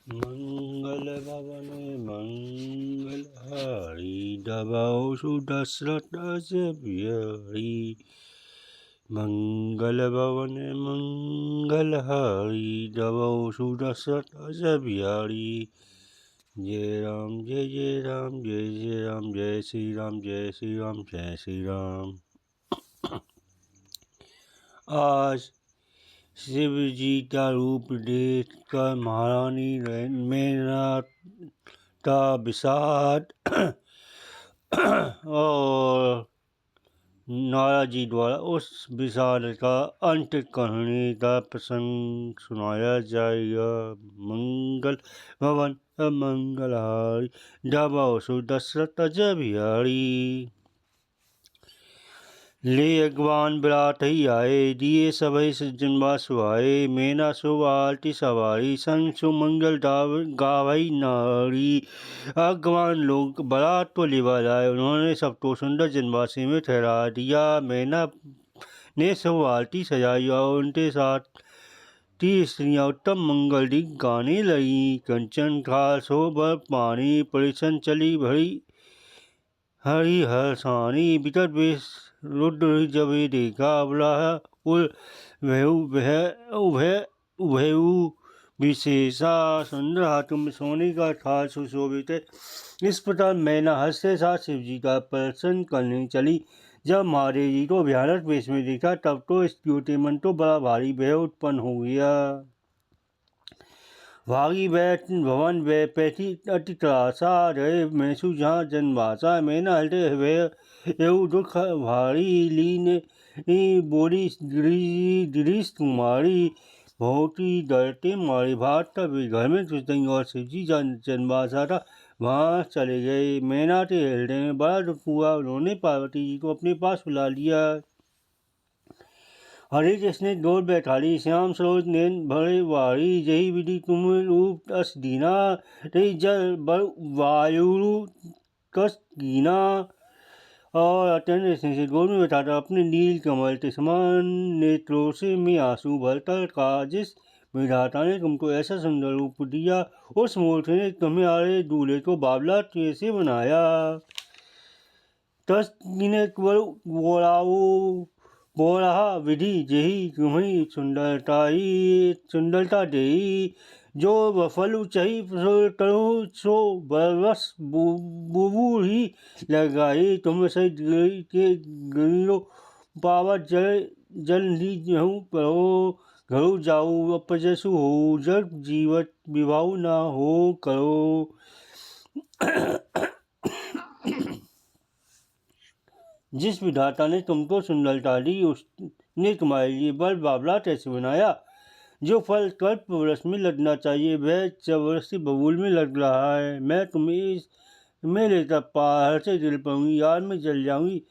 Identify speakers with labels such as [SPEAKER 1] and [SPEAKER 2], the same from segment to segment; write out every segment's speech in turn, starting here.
[SPEAKER 1] मंगल भवन मंगल हारी दबाओ सुदशरथ बिहारी। मंगल भवन मंगल हारी दबाओ सुदशरथ बिहारी। जय राम जय जय राम जय जय राम जय श्री राम जय श्री राम जय श्री राम। आज शिव जी का रूप देख कर महारानी मेनका विषाद और नारद जी द्वारा उस विषाद का अंत करने का प्रसंग सुनाया जाएगा। मंगल भवन मंगलहारी दबाओ सुदशरथ बिहारी। ले अगवान बिराट ही आए दिए सभई सज्जनवा सुहाए। मैना शुभ आरती सवारी संग सुमंगल गावई नारी। अगवान लोग बारात तो लेवा लाए, उन्होंने सब तो सुंदर जनवासी में ठहरा दिया। मैना ने शुभ आरती सजाई और उनके साथ 30 स्त्रियाँ उत्तम मंगल गीत गाने लगी। कंचन खाल सोबर पानी परिछन चली भरी हरि हर्षानी। विकट वेश रुद्र जब देखा बुलाया उभयऊ विशेषा। सुंदर हाथों में सोने का थाल सुशोभित है। इस प्रकार मैना हर्ष के साथ शिव जी का प्रदर्शन करने चली। जब महादेव जी को भयानक वेश में देखा तब तो इस क्योटे मन तो बड़ा भारी भय उत्पन्न हो गया। भागी भवन पैठी अति त्रासा रहे मैसु जहाँ जनवासा। मैना हृदय भय एवं दुख भारी लीन बोली गिरीश कुमारी। बहुत ही डरते मारे भात का घर में घुस गई और शिवजी जनवासा था वहाँ चले गए। मैना के हृदय में बड़ा दुख हुआ, उन्होंने पार्वती जी को अपने पास बुला लिया। हरे कृष्ण डोर बैठाली श्याम सरोज नैन भरे वारी। जही विधि तुम रूप अस दीना रही जल बल वायु कस कीना। और अत्यंत स्नेह से गोद में बैठाता अपने नील कमल के समान नेत्रों से में आंसू भरता का। जिस विधाता ने तुमको ऐसा सुंदर रूप दिया उस मूर्ति ने तुम्हारे दूल्हे को बाबला कैसे बनाया। तस ने बोला विधि जही तुम्हें सुंदरता देही। जो बफलु चही तरु सो बरस बुबू ही लगाई। तुम से के गिलो पावत जल लीजहूँ करो। घरु जाऊ अपजसु हो जब जीवत विभाव ना हो करो। जिस विधाता ने तुमको सुंदरता दी उसने तुम्हारे लिए बल बाबला कैसे बनाया। जो फल कल्प वृक्ष में लगना चाहिए वह जबरदस्ती बबूल में लग रहा है। मैं तुम्हें लेकर पहाड़ से गिर पड़ूंगी, आग में जल जाऊंगी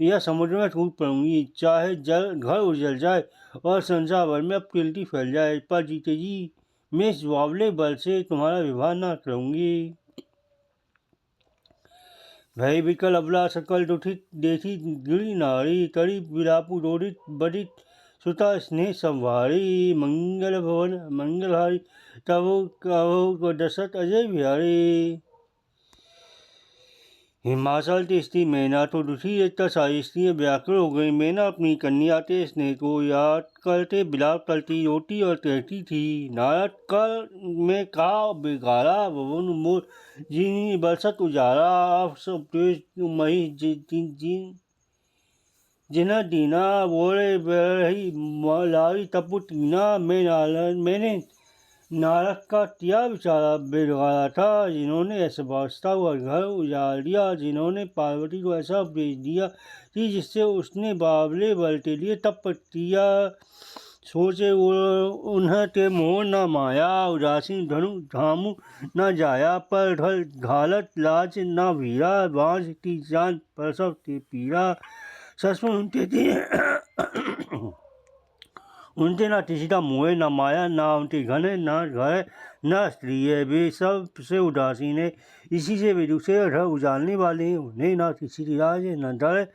[SPEAKER 1] या समुद्र में टूट पड़ूंगी। चाहे घर उजल जाए और संसार भर में अब गिल्टी फैल जाए, पर जीते जी मैं इस बावले बल से तुम्हारा विवाह न करूंगी। भय विकल अबला सकल दुखित देखी गिरी नारी। करी विलापु रोदित बदित सुता स्नेह संवारी। मंगल भवन मंगलहारी तब कहो दशरथ अजय बिहारी। हिमाचल की स्त्री मैना तो दुखी एकता सारी स्त्रियाँ व्याकुल हो गई। मैना अपनी कन्या के स्नेह को याद करते विलाप करती रोती और कहती थी। नारद कर में कहा बिगाड़ा भवन मोर जिनी बरसत उजारा। अब सब मही जिना दीना बोले बरही लारी तपु टीना। मैंने नारद का क्या विचारा बिगाड़ा था जिन्होंने ऐसा वास्ता हुआ घर उजाड़ दिया। जिन्होंने पार्वती को ऐसा उपदेश दिया कि जिससे उसने बाबले बल के लिए तप किया। सोचे उन्हें ते मोह न माया उदासीन धनु धामु न जाया। पर ढल घालत लाज न भीरा बांझ की जान प्रसव के पीरा। सचमुच उनके ना किसी का मोह न माया, ना उनके घन है, ना घर है, न स्त्री है। वे सब से उदासीन है, इसी से वे दूसरे घर उजाड़ने वाले हैं। उन्हें ना किसी की राज है, न डर है।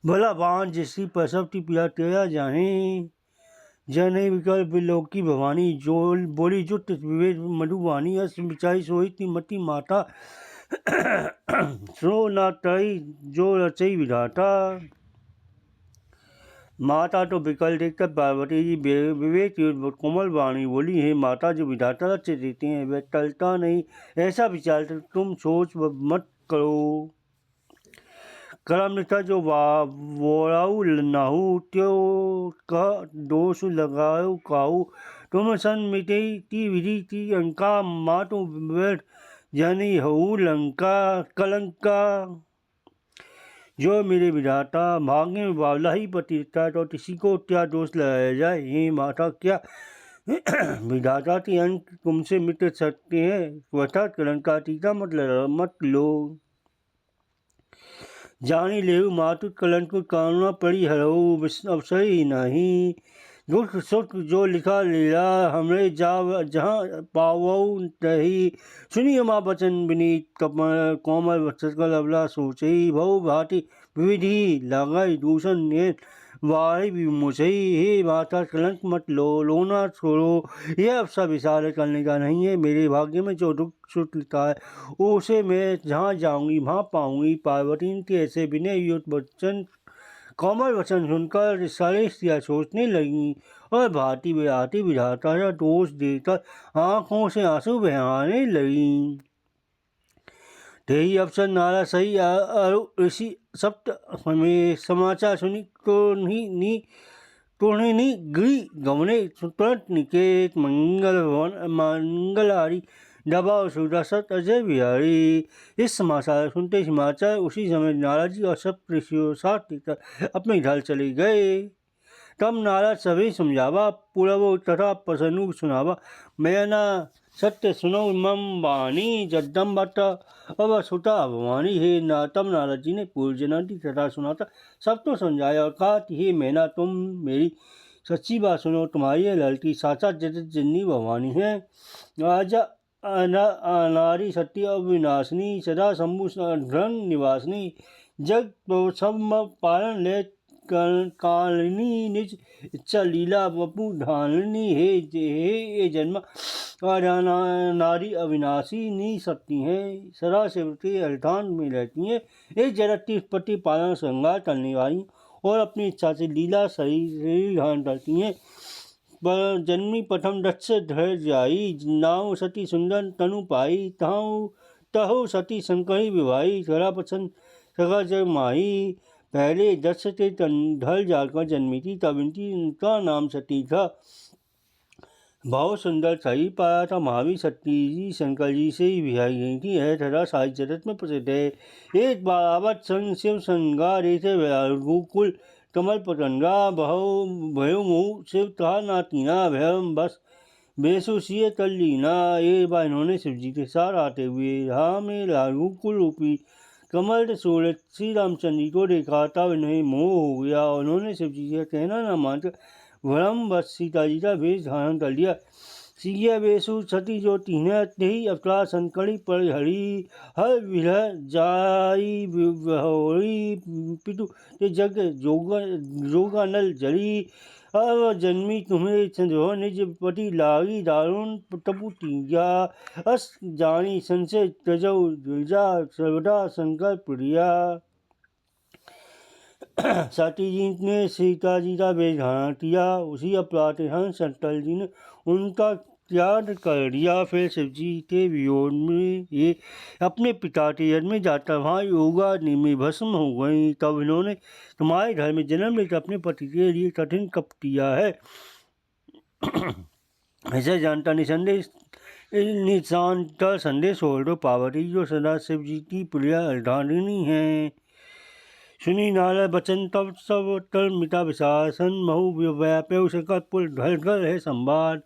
[SPEAKER 1] भला बांझ जिसकी प्रसव की पीड़ा तेरा जाने। जन विकल्प विलोकी भवानी जो बोली जुट विवेक मधुवानी अस बिचाई सोई ती मती माता सो ना तई जो रचई विधाता। माता तो विकल देखकर पार्वती जी विवेक कोमल वाणी बोली, हे माता, जो विधाता रच देते हैं वह टलता नहीं, ऐसा विचार तुम सोच मत करो। करम निष्ठा जो वोराऊ नाहू त्यो कह दोष लगाओ काऊ, तुम सन मिटे ती विधि ती अंका मातु बैठ जानी हऊ लंका कलंका। जो मेरे विधाता भाग्य में बावला ही पतिता तो किसी को क्या दोष लगाया जाए। हे माता, क्या विधाता के अंक तुमसे मिट सकते हैं? वथा कलंका टीका मत लो। जानी लेहु मातु कलंक कामना पड़ी हरऊ अवसर ही नहीं, दुख सुख जो लिखा लीला हमरे जहाँ पावऊ तही। सुनिए माँ बचन विनीत कोमल सकल अबला सोचई, भव भांति विविधि लगाई दूषण ने वाही विमुसई। हे माता, कलंक मत लो ना छोड़ो, यह अवसर विचार करने का नहीं है। मेरे भाग्य में जो दुख सुख लिखा है उसे मैं जहाँ जाऊंगी वहाँ पाऊंगी। पार्वती के ऐसे विनय युक्त वचन कोमल वचन सुनकर सारे स्त्रियाँ सोचने लगी और भांति विधाती विधाता का दोष देकर आंखों से आंसू बहाने लगी। तेही अवसर नारा सही ऋषि सप्त में समाचार सुनी तोड़ने नी गिरी गवने तुरंत निकेत मंगलारी दबाव सुदर्शत अजय बिहारी। इस समाचार सुनते समाचार उसी समय नारद जी और सब ऋषियों साथ अपने घर चले गए। तब नारद सभी समझावा पूर्व तथा प्रसन्नु सुनावा, मैं ना सत्य सुनो मम वाणी जद्दम बट अब सुता भवानी। हे ना तब नारद जी ने पूर्व जनाती तथा सुनाता सब तो समझाया और कहा कि हे मैना, तुम मेरी सच्ची बात सुनो। तुम्हारी यह लड़की साक्षात जगत जननी भवानी है, राजा अनारी सत्य अविनाशिनी, सदा शंभु धन निवासिनी, जग सब पालन ले कालिनी, निज इच्छा लीला वपु धाननी। हे जन्म नारी अविनाशी नी सकती हैं, सदा शिवती अल्ठान में रहती हैं। एक जगत की उत्पत्ति पालन श्रृंगार करने वाली और अपनी इच्छा से लीला शरीर धारण करती हैं। पर जन्मी प्रथम दक्ष धर जाई, नाव सती सुंदर तनु पाई, तहु सती शंकरी विवाही, धरा पसंद सगा जग माही। पहले दक्ष के ढल जाकर जन्मी थी, तब इनका नाम सती था। बहुत सुंदर छवि पाया था। महावीर सती जी शंकर जी से ही विवाही गई थी। यह धरा सारी जगत में प्रसिद्ध है। एक बार आवत संग शिव संगा रेसे गोकुल कमल पतंगा, भयो मुँह शिव तहा ना तीना, भयम बस बेसुसिय कर लीना। ये बार इन्होंने शिव जी के साथ आते हुए राह में गोकुल रूपी कमल सूरज श्री रामचंद्र जी को देखा, तब इन्हें मोह हो गया और उन्होंने शिव जी का कहना न मानकर भ्रम बस सीता जी का वेश धारण कर लिया। सिया वेशु सती जो तीन ही अवतार संकड़ी पर हरी, हर विरह जाई विहोरी, पितु ते जग जोगा नल जड़ी। अब जन्मी तुम्हें संजो निज पति लागी, दारुण तपु तीजा अस जानी संशय तजौ दुर्जा, सर्वदा शंकर प्रिया। सती जी ने सीता जी का वेश धारण किया। उसी अपराध शंकर जी ने उनका त्याग कर दिया। फिर शिव जी के वियोग में ये अपने पिता के यज्ञ में जाकर वहाँ योगाग्नि में भस्म हो गई। तब इन्होंने तुम्हारे घर में जन्म लेकर अपने पति के लिए कठिन कप किया है। ऐसे जानता निशांत संदेश हो तो पार्वती जो सदा शिव जी की प्रिया अर्धांगिनी है। सुनी नारद बचन तब सब तर मिटा विशासन, महु व्याप्य सकल पुल घर घर है संवाद।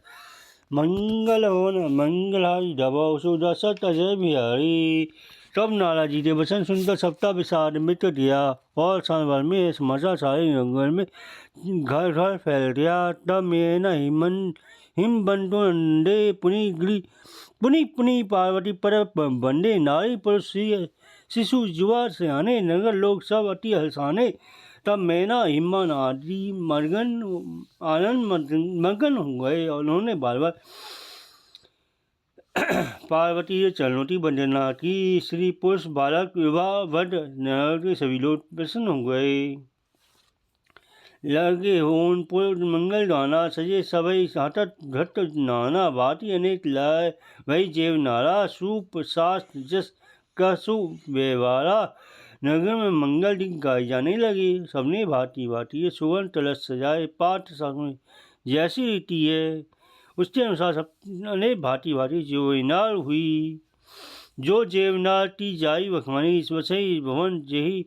[SPEAKER 1] मंगल होन मंगलहारी दबाव सुदर्शत अजय बिहारी। तब नारद जी के वचन सुनकर सबका विषाद मिट गया और क्षण भर में समाचार सारे जंगल में घर घर फैल गया। तब मैं न हिम बंटो नंदे पुनी पार्वती पर बंदे, नारी पुरुष शिशु युवा सियाने, नगर लोग सब अति हर्षाने। तब मैना हिम्मन आदि मगन आनंद मगन हो गए और उन्होंने बार बार पार्वती से चरणोटी वंदना की। स्त्री पुरुष बालक विवाह वध के सभी लोग प्रसन्न हो गए। लगे होन पूर्ण मंगल गाना सजे सभई सातत घट नाना भांति अनेक लाय वही जेव नारा सूप शास्त्र जस कसु व्यवहारा। नगर में मंगल गीत गाए जाने लगे। सबने भांति भांति सुवर्ण कलश सजाए। पाठ में जैसी रीति है उसके अनुसार सबने भांति भांति जेवनार हुई। जो जेवनार की जाई बखानी वसई भवन जेही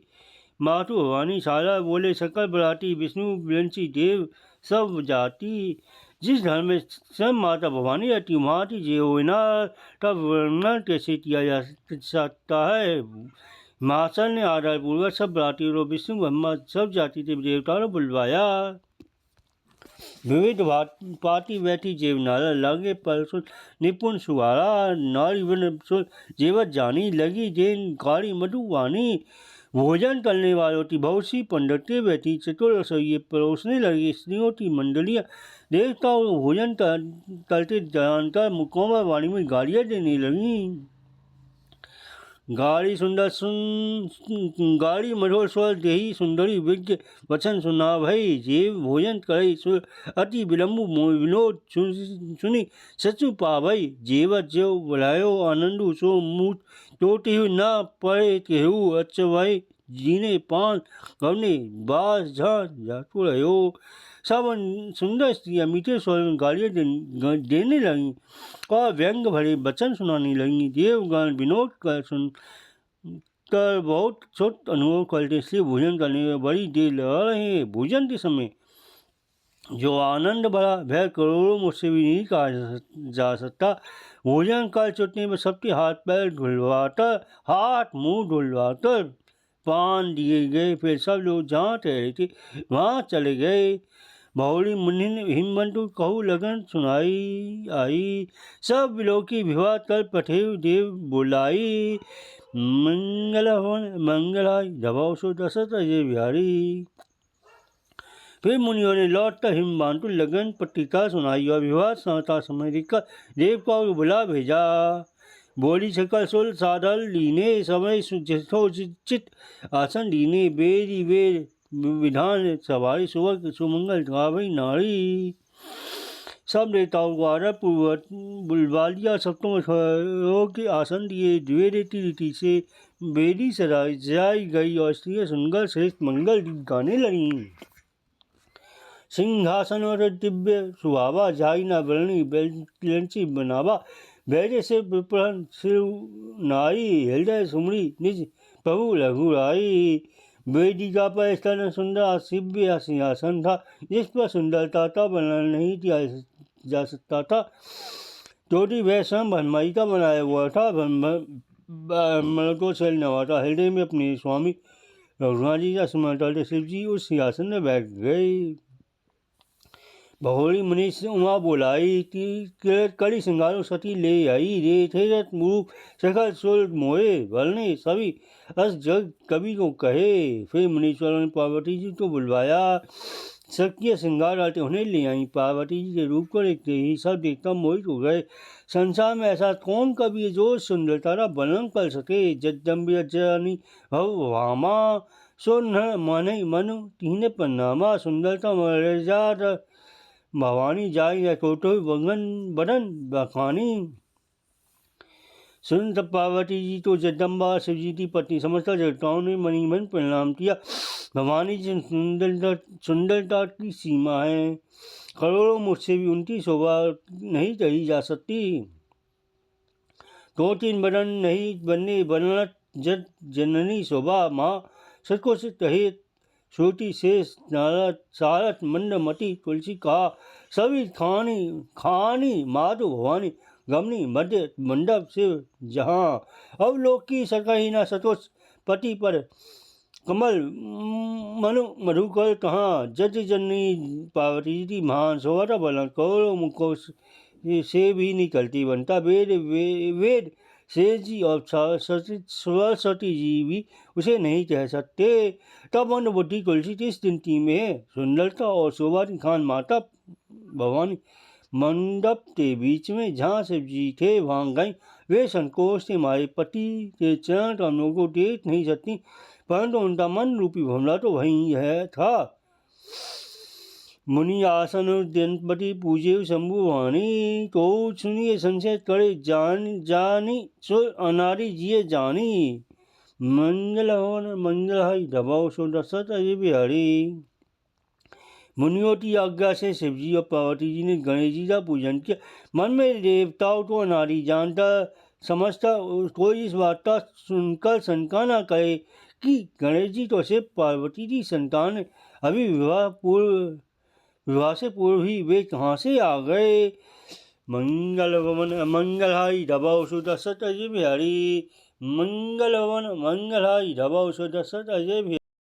[SPEAKER 1] मातु भवानी सारा बोले सकल बराती विष्णु विंसी देव सब जाति। जिस घर में सब माता भवानी रहती वहाँ की जेवनार का वर्णन कैसे किया जा सकता है। मासन ने आधार पूर्वक सब बराती और विष्णु ब्रह्मा सब जाति के देवताओं को बुलवाया। विविध पाती बैठी जेवनारा लागे परसुल निपुण सुहारा। नारी वन जेवत जानी लगी जेन कारी मधुवानी। भोजन करने वालों की बहुत सी पंडितें बैठी चतुर रसोइये परोसने लगी। स्त्रियों की मंडलियां देवताओं को भोजन करते जानकर मुकोमा वाणी में गालियां देने लगी। गाड़ी सुंदर गाड़ी मधुर स्वर देही सुंदरी विज्ञ वचन सुना भई। जेव भोजन करे अति विलम्बु मोह विनोद सुनी सचु पावई। जेवत जेव बुलायो आनंदु सो मूत टोटी हुई ना पड़े केहू अच्छ भाई जीने पान गवने बास झांझ जातु रहो। सब सुंदर स्त्रियाँ मीठे स्वर में गालियाँ देने लगी और व्यंग भरे वचन सुनाने लगी। देवगण विनोद कर बहुत छोट अनुभव करते इसलिए भोजन करने में बड़ी देर लगा रहे हैं। भोजन के समय जो आनंद बड़ा भय करोड़ों मुझसे भी नहीं कहा जा सकता। भोजन कर चुटने में सबके हाथ पैर धुलवाकर हाथ मुंह धुलवाकर पान दिए गए। फिर सब लोग जहाँ ठहरे थे वहाँ चले गए। बहुड़ी मुनि ने हिमबंटू कहू लगन सुनाई आई। सब विलोकी विवाह कर पठे देव बुलाई। मंगल हवन मंगलाई दबाव सो दशरथ अजय बिहारी। फिर मुनियों ने लौट कर हिमबांटु लगन पट्टिका सुनाई और विवाह संहिता समय देखकर देवताओं को बुला भेजा। बोली सकल सुल साधल लीने समय चित आसन लीने बेरी बेर विधान सवारी सुवर्ग सुमंगल गावई नारी। सब नेताओं को आदर पूर्वक बुलवा लिया। सबको के आसन दिए। रीति से बेदी सजाई गई और स्त्रियाँ सुंदर श्रेष्ठ मंगल गीत गाने लगी। सिंहासन और दिव्य सुहावा जाई न बरणी बेलची बनावा। बैठे से विप्रहन शिव नाई हृदय सुमरी निज प्रभु रघुराई। वेदिका पर स्तन सुंदर शिव्य सिंहासन था जिस पर सुंदरता का वर्णन नहीं किया जा सकता था। चोटी वह स्वयं भनमाई का बनाया हुआ था। को शैल नवाता हृदय में अपने स्वामी रघुनाथ जी का स्मरण करते शिव जी उस सिंहासन में बैठ गए। बहुड़ी मुनि से उमा बोलाई कि कड़ी सिंगारो सती ले आई। रे थे मूप सखल सुर मोहे भरने सभी अस जग कवि को कहे। फिर मुनीश्वरों ने पार्वती जी को बुलवाया। सत्य श्रृंगार आते उन्हें ले आई। पार्वती जी के रूप को देखते ही सब देखता मोहित हो गए। संसार में ऐसा कौन कवि है जो सुंदरता का वर्णन कर सके। जगदम्बी अजनी भव भामा सो न मन मनु तीन पन्नामा। सुंदरता मर्यादा भवानी जाई या कोटो वंगन बदन बखानी। सुन तब पार्वती जी तो जगदम्बा शिव जी की पत्नी समझकर देवताओं ने मनी मन प्रणाम किया। भवानी जी सुंदरता की सीमा है। करोड़ों मुझसे भी उनकी शोभा नहीं कही जा सकती। दो तीन बदन नहीं बनने बनना जग जननी शोभा माँ सचको से कहे। छोटी शेष नारद सारथ मंदमती तुलसी कहा। सभी खानी माधु भवानी गमनी मध्य मंडप से जहाँ। अब लोक की सकही न सतोष पति पर कमल मनु मधुकर कहाँ। जज जननी पार्वती जी महान शोभा बलन करोड़ों मुखों से भी निकलती बनता। वेद शेष जी और सरस्वती जी भी उसे नहीं कह सकते। तब मंदबुद्धि तुलसी किस गिनती में है? सुंदरता और शोभा की खान माता भवानी मंडप के बीच में जहाँ शिव जी थे वहाँ गई। वे संकोच से मारे पति के चरण कमलों को देख नहीं सकती, परंतु उनका मन रूपी भमला तो वहीं है था। मुनि आसन गणपति पूजे शंभु वाणी, तो सुनिए संशय करे जानी सो अनारी जिये जानी। मंगल हवन मंगल हरि दबाओ सो दशरथ अजय बिहारी। मुनियों की आज्ञा से शिवजी और पार्वती जी ने गणेश जी का पूजन किया। मन में देवताओं को अनादि जानता समझता कोई इस बात का सुनकर शंका न करे कि गणेश जी तो सिर्फ पार्वती की संतान है, अभी विवाह से पूर्व ही वे कहाँ से आ गए। मंगल भवन मंगल हाई दबाओ सो दशरथ अजय बिहारी। मंगल भवन मंगल हाई दबाओ सो दशरथ अजय बिहारी।